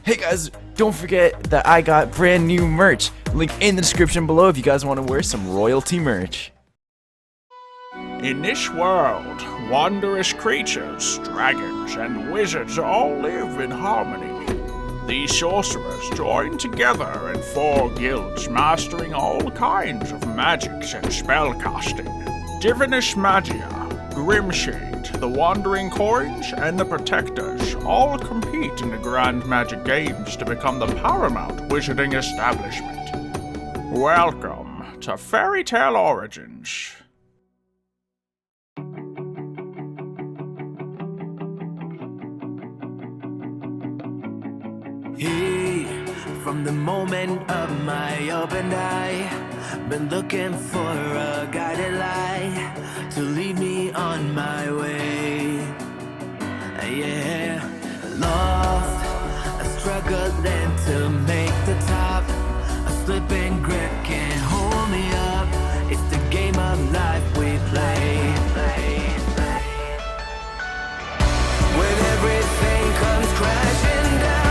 Hey guys, don't forget that I got brand new merch. Link in the description below if you guys want to wear some royalty merch. In this world, wondrous creatures, dragons, and wizards all live in harmony. These sorcerers join together in 4 guilds, mastering all kinds of magics and spellcasting. Divinus Magia, Grimshade, the Wandering Coins, and the Protectors all compete in the Grand Magic Games to become the paramount wizarding establishment. Welcome to FairyTail Origins. Hey, from the moment of my opened eye, been looking for a guiding light to lead me on my way. Yeah, lost, struggling to make the top. A slipping grip can't hold me up. It's the game of life we play. When everything comes crashing down.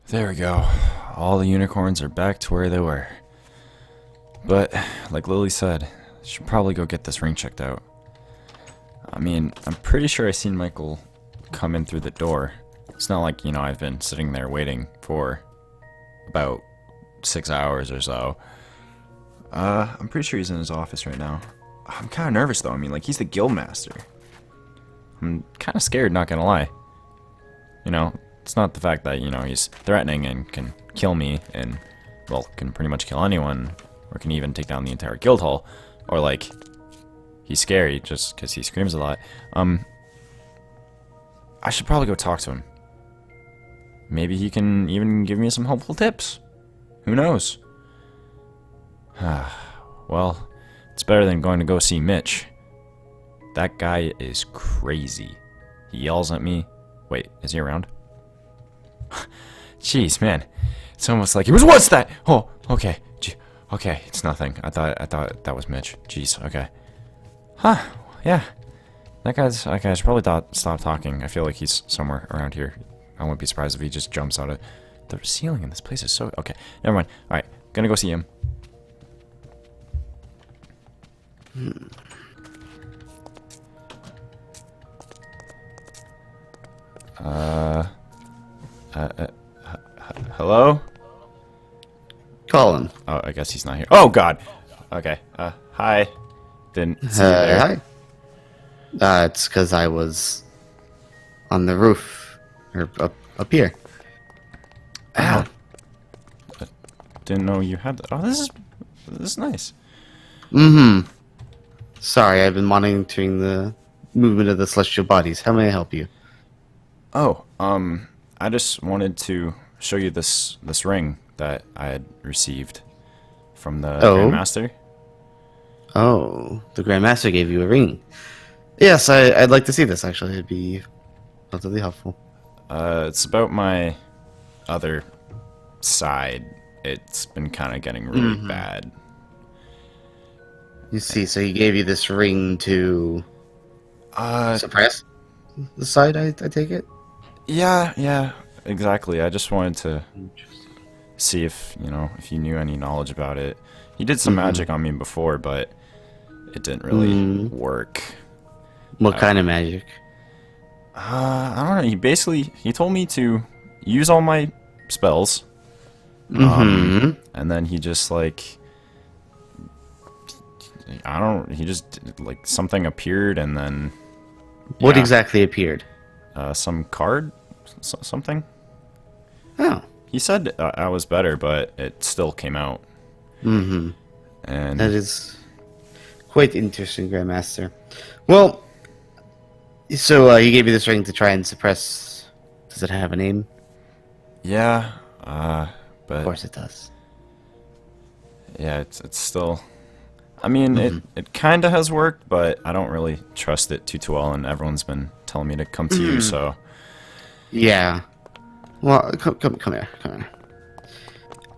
There we go. All the unicorns are back to where they were. But, like Lily said, I should probably go get this ring checked out. I mean, I'm pretty sure I seen Michael come in through the door. It's not like, I've been sitting there waiting for about 6 hours or so. I'm pretty sure he's in his office right now. I'm kind of nervous though. I mean, like, he's the guild master. I'm kind of scared, not gonna lie. It's not the fact that, he's threatening and can kill me and, well, can pretty much kill anyone, or can even take down the entire guild hall, or, like, he's scary just because he screams a lot. I should probably go talk to him. Maybe he can even give me some helpful tips. Who knows? Well, it's better than going to go see Mitch. That guy is crazy. He yells at me. Wait, is he around? Jeez, man. It's almost like he was. What's that? Oh, okay. Okay, it's nothing. I thought that was Mitch. Jeez, okay. Huh, yeah. That guy's probably stop talking. I feel like he's somewhere around here. I wouldn't be surprised if he just jumps out of the ceiling, and this place is so... Okay, never mind. Alright, gonna go see him. Hello? Colin. Oh, I guess he's not here. Oh, God! Okay, hi. Didn't see you there. Hi. It's because I was on the roof, or up here. Ow. Didn't know you had that. Oh, this is nice. Mm-hmm. Sorry, I've been monitoring the movement of the celestial bodies. How may I help you? Oh, I just wanted to show you this ring that I had received from the Grandmaster. Oh, the Grandmaster gave you a ring. Yes, I'd like to see this, actually. It'd be relatively helpful. It's about my other side. It's been kind of getting really bad. You see, so he gave you this ring to suppress the side, I take it? Yeah, exactly. I just wanted to see if, if you knew any knowledge about it. He did some magic on me before, but it didn't really work. What kind of magic? I don't know. He told me to use all my spells. And then he just, like, he just, like, something appeared and then... What exactly appeared? Some card? Something? Oh. He said I was better, but it still came out. And that is quite interesting, Grandmaster. Well, so he gave you this ring to try and suppress... Does it have a name? Yeah, but... Of course it does. Yeah, it's still... I mean, it kind of has worked, but I don't really trust it too well, and everyone's been telling me to come to you, so... Yeah. Well, come here.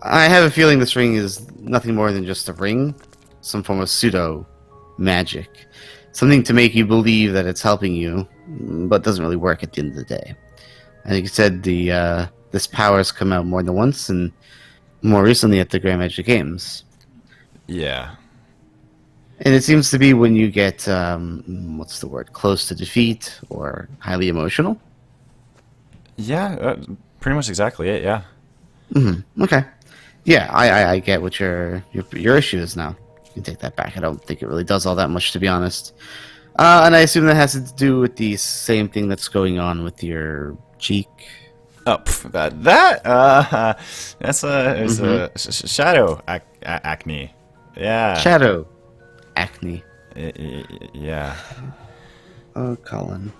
I have a feeling this ring is nothing more than just a ring, some form of pseudo magic, something to make you believe that it's helping you, but doesn't really work at the end of the day. I think you said this power has come out more than once, and more recently at the Grand Magic Games. Yeah. And it seems to be when you get, what's the word, close to defeat or highly emotional. Yeah, pretty much exactly it, yeah. Okay. Yeah, I get what your issue is now. You can take that back. I don't think it really does all that much, to be honest. And I assume that has to do with the same thing that's going on with your cheek. Oh, that's a shadow acne. Yeah. Shadow acne. Yeah. Oh, Colin.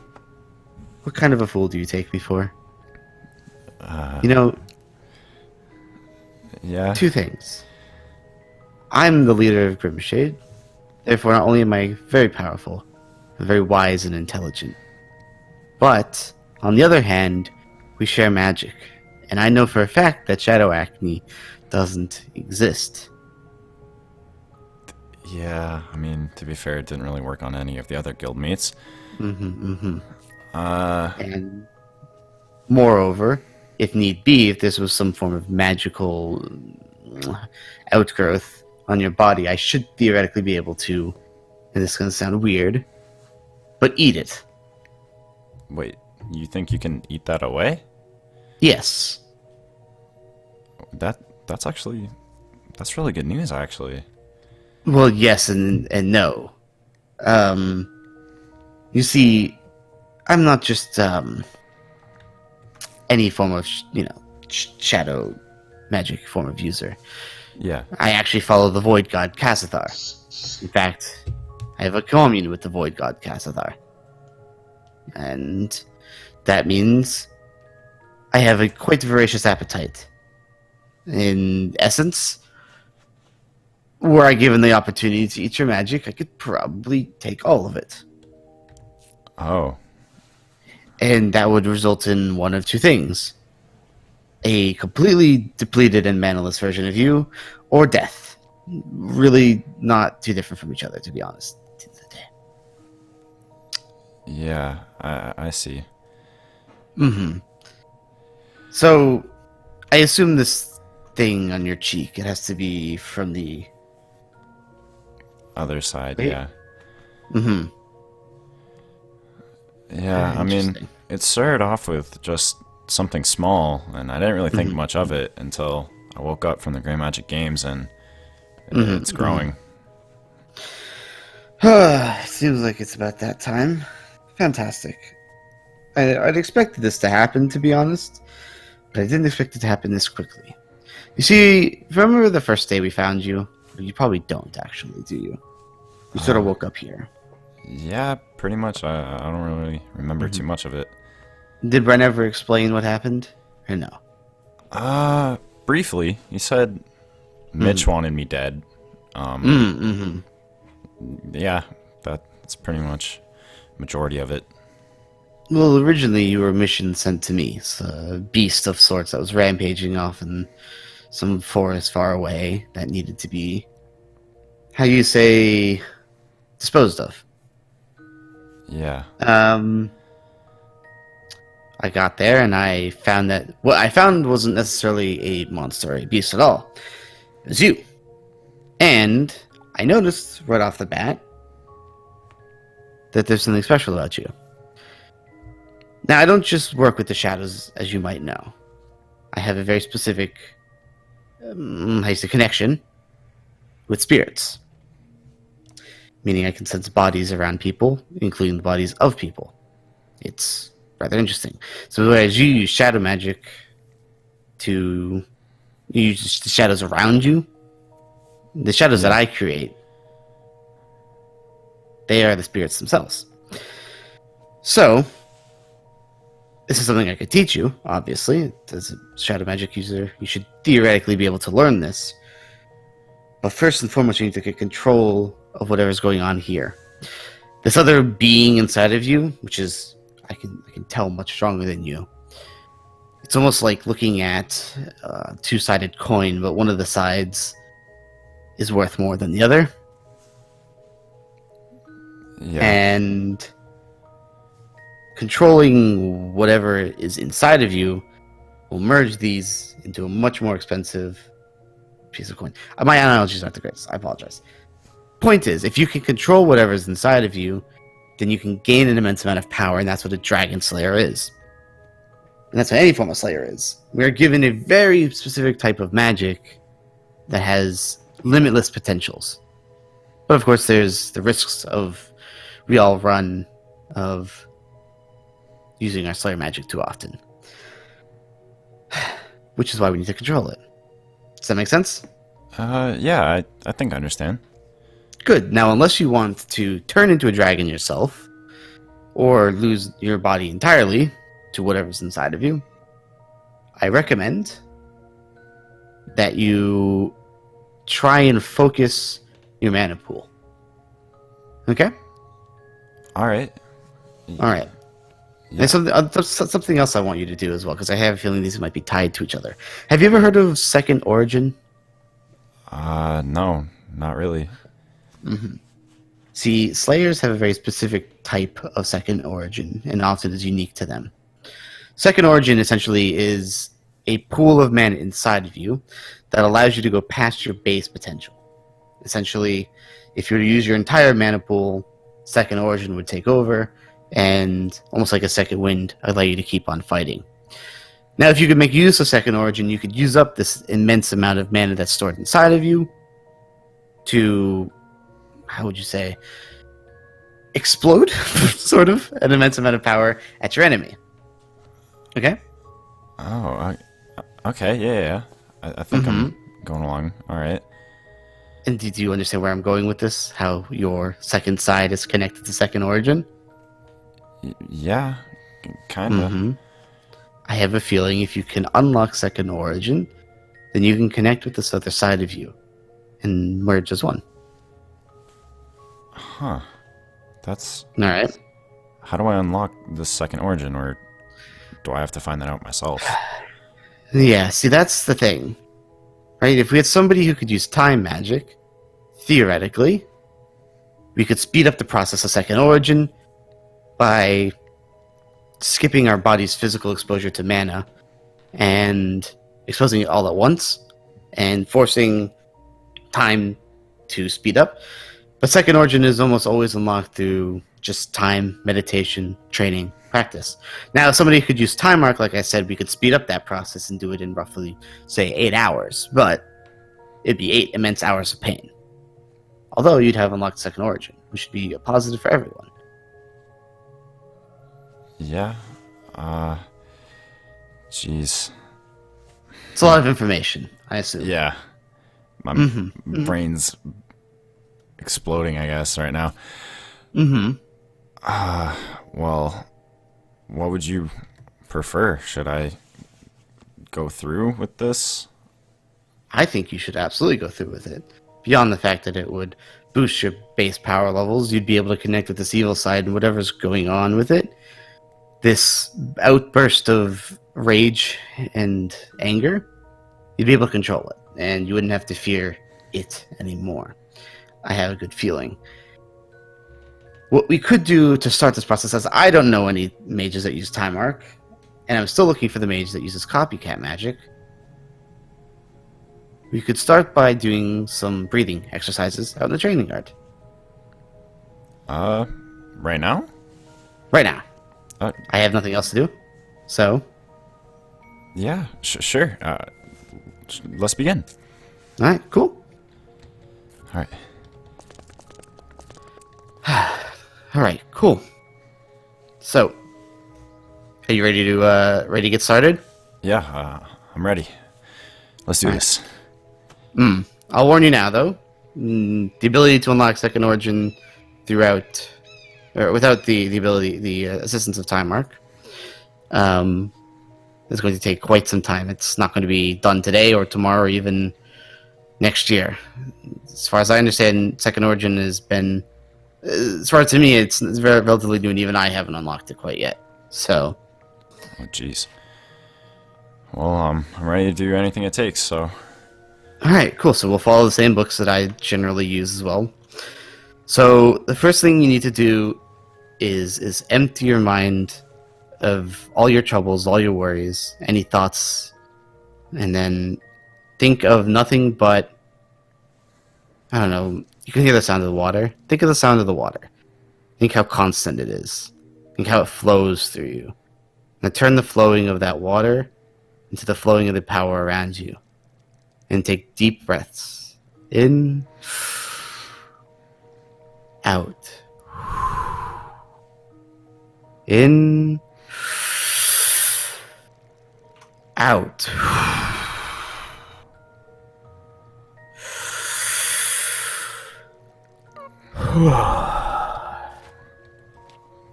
What kind of a fool do you take me for? Yeah. Two things. I'm the leader of Grimshade. Therefore, not only am I very powerful, but very wise and intelligent. But, on the other hand, we share magic. And I know for a fact that Shadow Acne doesn't exist. Yeah, I mean, to be fair, it didn't really work on any of the other guildmates. And moreover, if need be, if this was some form of magical outgrowth on your body, I should theoretically be able to, and this is going to sound weird, but eat it. Wait, you think you can eat that away? Yes. That's really good news, actually. Well, yes and no. You see, I'm not just any form of shadow magic form of user. Yeah. I actually follow the Void God Kassathar. In fact, I have a commune with the Void God Kassathar. And that means I have a quite voracious appetite. In essence, were I given the opportunity to eat your magic, I could probably take all of it. Oh. And that would result in one of two things. A completely depleted and manaless version of you, or death. Really not too different from each other, to be honest. Yeah, I see. So, I assume this thing on your cheek, it has to be from the... Other side, Wait. yeah. Yeah, I mean, Interesting. it started off with just something small, and I didn't really think much of it until I woke up from the Grand Magic Games, and it's growing. Seems like it's about that time. Fantastic. I'd expected this to happen, to be honest, but I didn't expect it to happen this quickly. You see, remember the first day we found you? You probably don't, actually, do you? You sort of woke up here. Yeah, pretty much. I don't really remember too much of it. Did Bren ever explain what happened? Or no? Briefly, he said Mitch wanted me dead. Yeah, that's pretty much majority of it. Well, originally you were mission sent to me. It's a beast of sorts that was rampaging off in some forest far away that needed to be, how you say, disposed of. Yeah. I got there and I found that what I found wasn't necessarily a monster or a beast at all. It was you. And I noticed right off the bat that there's something special about you. Now, I don't just work with the shadows, as you might know. I have a very specific connection with spirits. Meaning I can sense bodies around people, including the bodies of people. It's rather interesting. So whereas you use shadow magic to use the shadows around you, the shadows that I create, they are the spirits themselves. So, this is something I could teach you, obviously. As a shadow magic user, you should theoretically be able to learn this. But first and foremost, you need to get control of whatever's going on here. This other being inside of you, which is I can tell much stronger than you. It's almost like looking at a two-sided coin, but one of the sides is worth more than the other. Yeah. And controlling whatever is inside of you will merge these into a much more expensive piece of coin. My analogies aren't the greatest. I apologize. Point is, if you can control whatever's inside of you, then you can gain an immense amount of power, and that's what a Dragon Slayer is. And that's what any form of Slayer is. We are given a very specific type of magic that has limitless potentials. But of course, there's the risks we all run of using our Slayer magic too often. Which is why we need to control it. Does that make sense? Yeah, I think I understand. Good. Now, unless you want to turn into a dragon yourself, or lose your body entirely to whatever's inside of you, I recommend that you try and focus your mana pool. Okay? Alright. Alright. Yeah. And something else I want you to do as well, because I have a feeling these might be tied to each other. Have you ever heard of Second Origin? No, not really. See, Slayers have a very specific type of Second Origin, and often is unique to them. Second Origin essentially is a pool of mana inside of you that allows you to go past your base potential. Essentially, if you were to use your entire mana pool, Second Origin would take over, and almost like a second wind, allow you to keep on fighting. Now, if you could make use of Second Origin, you could use up this immense amount of mana that's stored inside of you to, how would you say, explode, sort of, an immense amount of power at your enemy. Okay? Oh, okay, yeah. I think I'm going along. Alright. And do you understand where I'm going with this? How your second side is connected to Second Origin? Yeah, kinda. I have a feeling if you can unlock Second Origin, then you can connect with this other side of you and merge as one. Huh. That's... Alright. How do I unlock this Second Origin, or do I have to find that out myself? Yeah, see, that's the thing. Right? If we had somebody who could use time magic, theoretically, we could speed up the process of Second Origin by skipping our body's physical exposure to mana and exposing it all at once and forcing time to speed up. But Second Origin is almost always unlocked through just time, meditation, training, practice. Now, if somebody could use Time Arc, like I said, we could speed up that process and do it in roughly, say, 8 hours. But it'd be 8 immense hours of pain. Although you'd have unlocked Second Origin, which should be a positive for everyone. Yeah. Jeez. It's a lot of information, I assume. Yeah. My brain's exploding, I guess, right now. Well, what would you prefer? Should I go through with this? I think you should absolutely go through with it. Beyond the fact that it would boost your base power levels, you'd be able to connect with this evil side and whatever's going on with it. This outburst of rage and anger, you'd be able to control it, and you wouldn't have to fear it anymore. I have a good feeling. What we could do to start this process is, I don't know any mages that use Time Arc, and I'm still looking for the mage that uses copycat magic. We could start by doing some breathing exercises out in the training yard. Right now? Right now. Uh, I have nothing else to do, so... Yeah, sure. Let's begin. Alright, cool. Alright. Alright, cool. So, are you ready to get started? Yeah, I'm ready. Let's do this. I'll warn you now, though. The ability to unlock Second Origin throughout, or without the assistance of Time Arc, is going to take quite some time. It's not going to be done today or tomorrow or even next year. As far as I understand, Second Origin has been, as far as to me, it's very relatively new, and even I haven't unlocked it quite yet. So, Oh, jeez. Well, I'm ready to do anything it takes, so... alright, cool. So we'll follow the same books that I generally use as well. So the first thing you need to do is empty your mind of all your troubles, all your worries, any thoughts, and then think of nothing but, I don't know, you can hear the sound of the water. Think of the sound of the water. Think how constant it is. Think how it flows through you. Now turn the flowing of that water into the flowing of the power around you. And take deep breaths. In, out. In, out.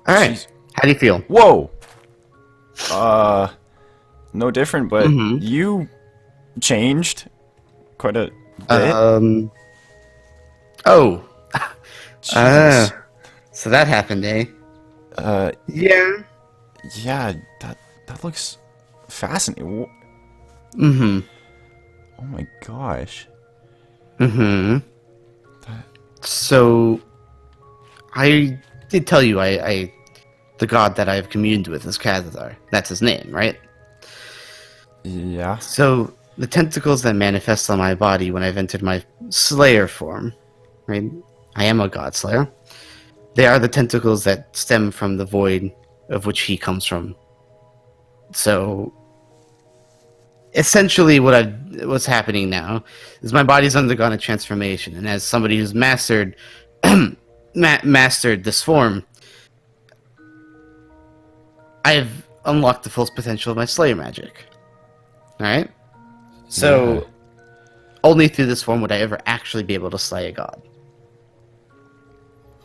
Alright, Jeez. how do you feel? Whoa! No different, but Mhm. you changed quite a bit. Oh, Jesus. so that happened, eh? Yeah. Yeah, that looks fascinating. Mm-hmm. Oh my gosh. Mm-hmm. That, So, I did tell you the god that I have communed with is Kazathar. That's his name, right? yeah. So, the tentacles that manifest on my body when I've entered my Slayer form, right? I am a god slayer. They are the tentacles that stem from the void of which he comes from. So, essentially what's happening now is my body's undergone a transformation, and as somebody who's mastered mastered this form, I've unlocked the full potential of my Slayer magic. Alright? So, Yeah. only through this form would I ever actually be able to slay a god.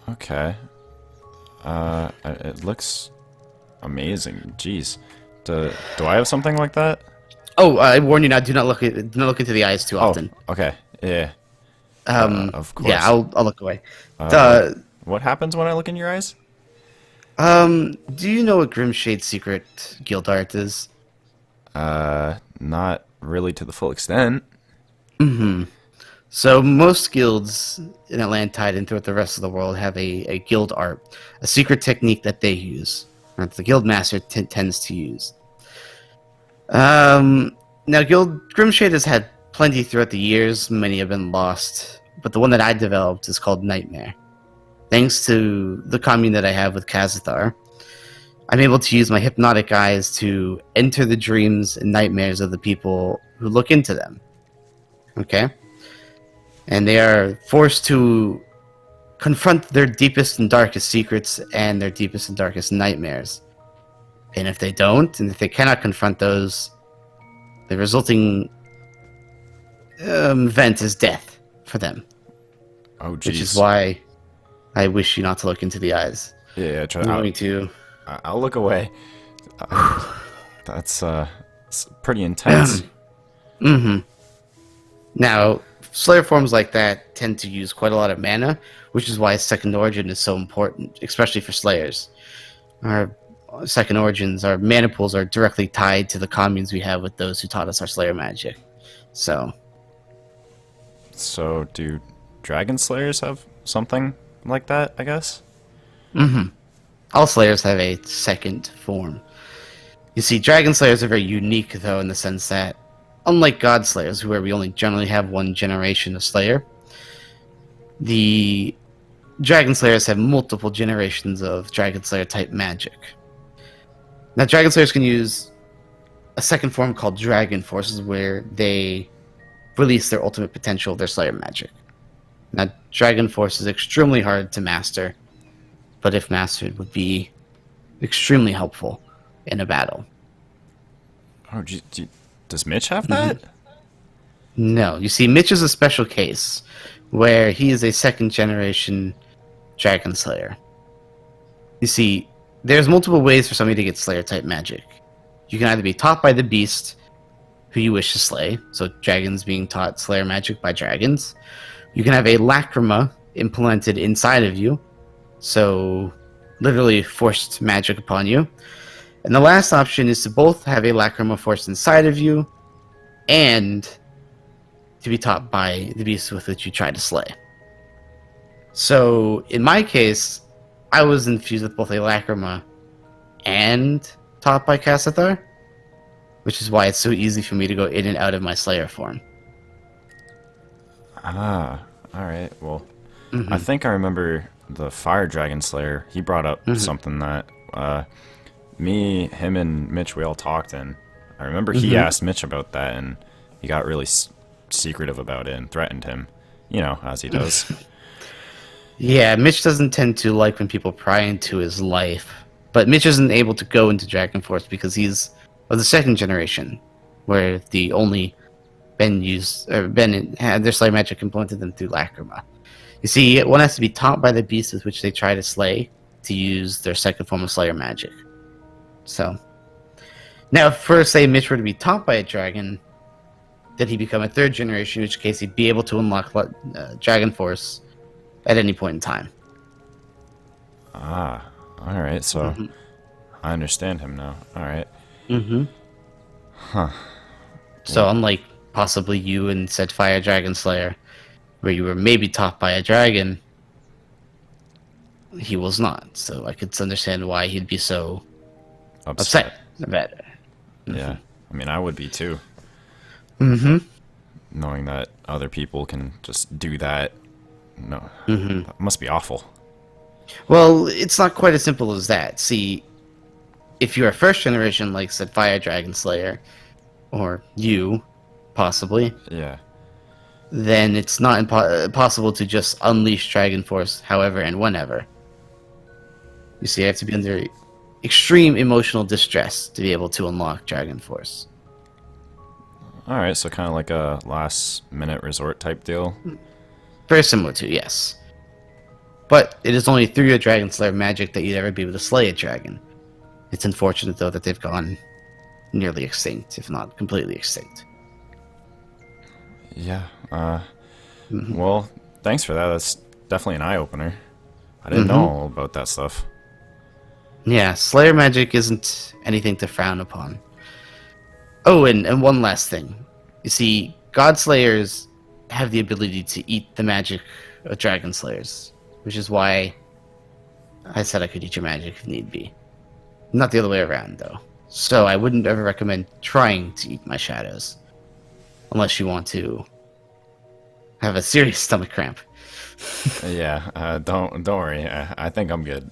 Okay. It looks amazing. Jeez. Do I have something like that? Oh, I warn you now, do not look into the eyes too often. Oh, okay. Yeah. Of course. Yeah, I'll look away. What happens when I look in your eyes? Do you know what Grimshade's secret guild art is? Not really to the full extent. So most guilds in Atlantide and throughout the rest of the world have a guild art, a secret technique that they use, or the guild master tends to use. Now Guild Grimshade has had plenty throughout the years. Many have been lost, but the one that I developed is called Nightmare. Thanks to the commune that I have with Kazathar, I'm able to use my hypnotic eyes to enter the dreams and nightmares of the people who look into them. Okay? And they are forced to confront their deepest and darkest secrets and their deepest and darkest nightmares. And if they don't, and if they cannot confront those, the resulting event is death for them. Oh, jeez. Which is why I wish you not to look into the eyes. Yeah, I'm going to... I'll look away. That's it's pretty intense. Now, Slayer forms like that tend to use quite a lot of mana, which is why Second Origin is so important, especially for Slayers. Our Second Origins, our mana pools are directly tied to the communes we have with those who taught us our Slayer magic. So, Do Dragon Slayers have something like that, I guess? all Slayers have a second form. You see, Dragon Slayers are very unique, though, in the sense that, unlike God Slayers, where we only generally have one generation of Slayer, the Dragon Slayers have multiple generations of Dragon Slayer type magic. Now, Dragon Slayers can use a second form called Dragon Forces, where they release their ultimate potential of their Slayer magic. Now, Dragon Force is extremely hard to master, but if mastered, would be extremely helpful in a battle. Oh, does Mitch have that? No, you see, Mitch is a special case, where he is a second generation Dragon Slayer. You see, there's multiple ways for somebody to get Slayer type magic. You can either be taught by the beast, who you wish to slay. So dragons being taught Slayer magic by dragons. You can have a lacrima implanted inside of you. So literally forced magic upon you. And the last option is to both have a lacrima forced inside of you and to be taught by the beast with which you try to slay. So in my case, I was infused with both a lacrima and taught by Cassathar, which is why it's so easy for me to go in and out of my Slayer form. Ah, alright, well, I think I remember the Fire Dragon Slayer. He brought up something that me, him, and Mitch, we all talked, and I remember he asked Mitch about that, and he got really secretive about it and threatened him, you know, as he does. Yeah, Mitch doesn't tend to like when people pry into his life, but Mitch isn't able to go into Dragon Force because he's of the second generation, where the only Ben had their Slayer magic implemented them through Lacrima. You see, one has to be taught by the beast with which they try to slay to use their second form of Slayer magic. So, now if first say Mitch were to be taught by a dragon, then he'd become a third generation, in which case he'd be able to unlock Dragon Force at any point in time. Ah, alright, so I understand him now. Alright. Huh. So unlike possibly you and said Fire Dragon Slayer, where you were maybe taught by a dragon, he was not. So I could understand why he'd be so upset about it. Yeah, I mean, I would be too. Knowing that other people can just do that. No, that must be awful. Well, it's not quite as simple as that. See, if you're a first generation, like said Fire Dragon Slayer, or you, possibly, Yeah. then it's not possible to just unleash Dragon Force however and whenever. You see, I have to be under extreme emotional distress to be able to unlock Dragon Force. Alright, so kind of like a last minute resort type deal. Very similar to, yes. But it is only through your Dragon Slayer magic that you'd ever be able to slay a dragon. It's unfortunate, though, that they've gone nearly extinct, if not completely extinct. Yeah, well, thanks for that. That's definitely an eye-opener. I didn't know all about that stuff. Yeah, Slayer magic isn't anything to frown upon. Oh, and one last thing. You see, God Slayers have the ability to eat the magic of Dragon Slayers, which is why I said I could eat your magic if need be. Not the other way around, though. So I wouldn't ever recommend trying to eat my shadows. Unless you want to have a serious stomach cramp. Yeah, don't worry. I think I'm good.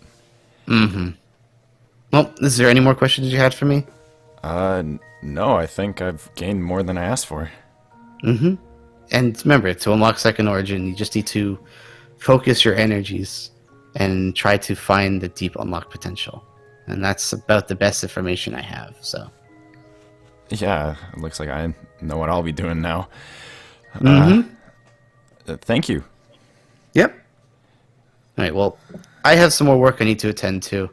Well, is there any more questions you had for me? No, I think I've gained more than I asked for. And remember, to unlock Second Origin, you just need to focus your energies and try to find the deep unlock potential. And that's about the best information I have, so. Yeah, it looks like I know what I'll be doing now. Thank you. Yep. Alright, well, I have some more work I need to attend to.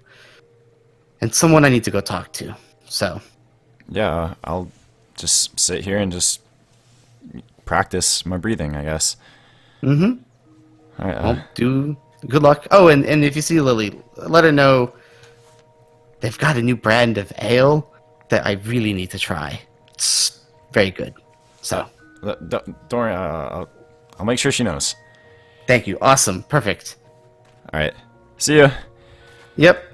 And someone I need to go talk to, so. Yeah, I'll just sit here and just practice my breathing, I guess. Alright, Well, good luck. Oh, and if you see Lily, let her know they've got a new brand of ale that I really need to try. It's very good. So, don't worry, I'll make sure she knows. thank you. Awesome. Perfect. Alright, see ya. Yep.